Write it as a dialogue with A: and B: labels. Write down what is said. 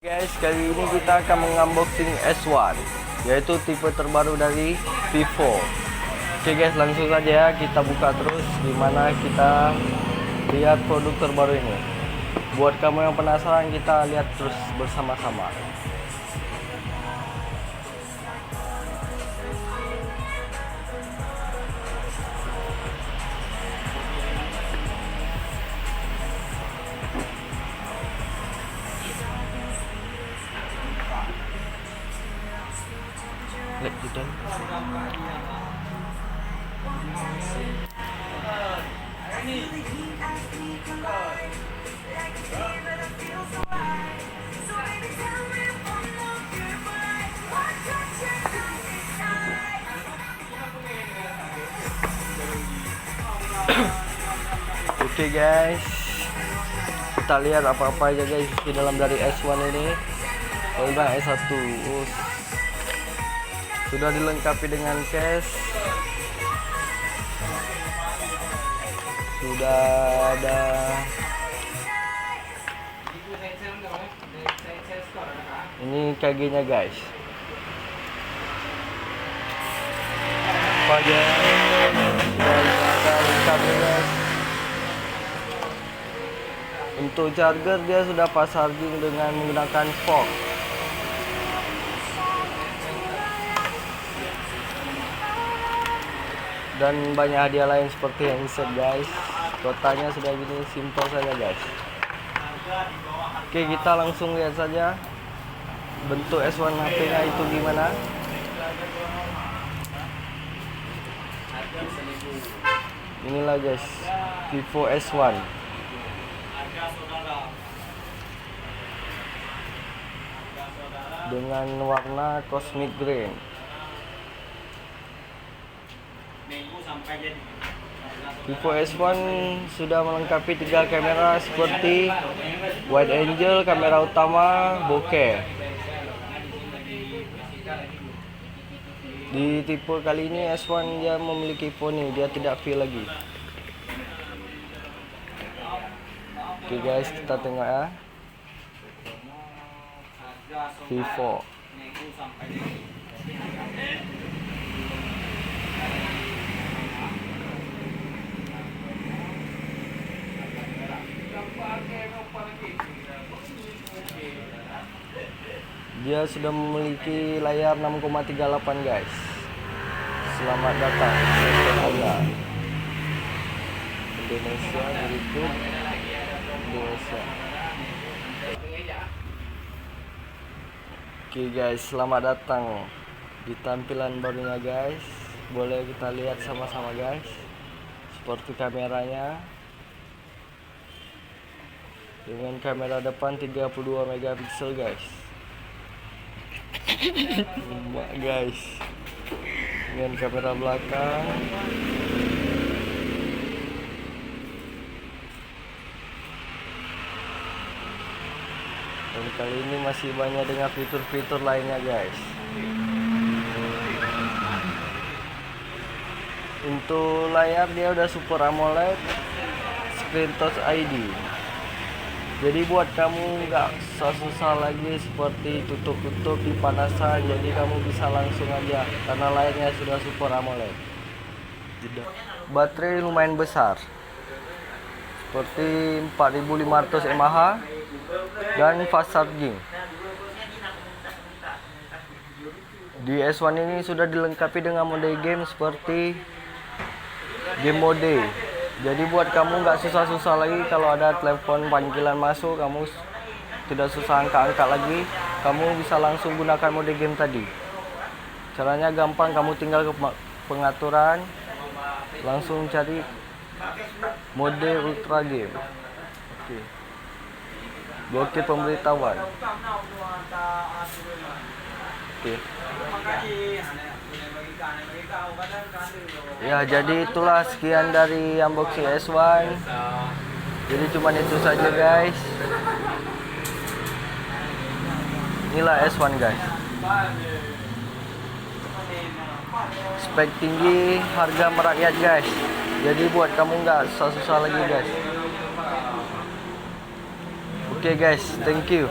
A: Guys, kali ini kita akan mengunboxing S1, yaitu tipe terbaru dari Vivo. Oke guys, langsung saja kita buka terus dimana kita lihat produk terbaru ini. Buat kamu yang penasaran, kita lihat terus bersama-sama. Lihat gitu. Oke guys, kita lihat apa-apa aja guys di dalam dari S1 ini. Kalau S1 sudah dilengkapi dengan case, sudah ada ini KG-nya guys. Apa aja sudah lengkap guys. Untuk charger dia sudah fast charging dengan menggunakan Fox. Dan banyak hadiah lain seperti handset guys. Totalnya sudah gini, simple saja guys. Oke, kita langsung lihat saja bentuk S1 HP-nya itu gimana. Inilah guys, Vivo S1 dengan warna cosmic green. Vivo S1 sudah melengkapi 3 kamera seperti wide angle, kamera utama, bokeh. Di tipe kali ini S1 dia memiliki phone, dia tidak V lagi. Oke guys, kita tengok ya. Vivo. Dia sudah memiliki layar 6,38 guys. Selamat datang Anda Indonesia, YouTube Indonesia. Oke guys, selamat datang di tampilan barunya guys. Boleh kita lihat sama-sama guys. Seperti kameranya, dengan kamera depan 32 megapiksel guys. Guys, dengan kamera belakang, dan kali ini masih banyak dengan fitur-fitur lainnya guys. Untuk layar dia udah Super AMOLED, Screen Touch ID. Jadi buat kamu nggak susah lagi seperti tutup-tutup di panasan, jadi kamu bisa langsung aja karena layarnya sudah Super AMOLED. Baterai lumayan besar, seperti 4500 mAh dan fast charging. Di S1 ini sudah dilengkapi dengan mode game seperti game mode. Jadi buat kamu nggak susah-susah lagi kalau ada telepon panggilan masuk, kamu tidak susah angkat-angkat lagi, kamu bisa langsung gunakan mode game tadi. Caranya gampang, kamu tinggal ke pengaturan, langsung cari mode ultra game. Oke. Blokir pemberitahuan. Oke. Ya, jadi itulah sekian dari unboxing S1. Jadi cuman itu saja guys. Inilah S1 guys. Spek tinggi, harga merakyat guys. Jadi buat kamu nggak susah-susah lagi guys. Oke guys, thank you.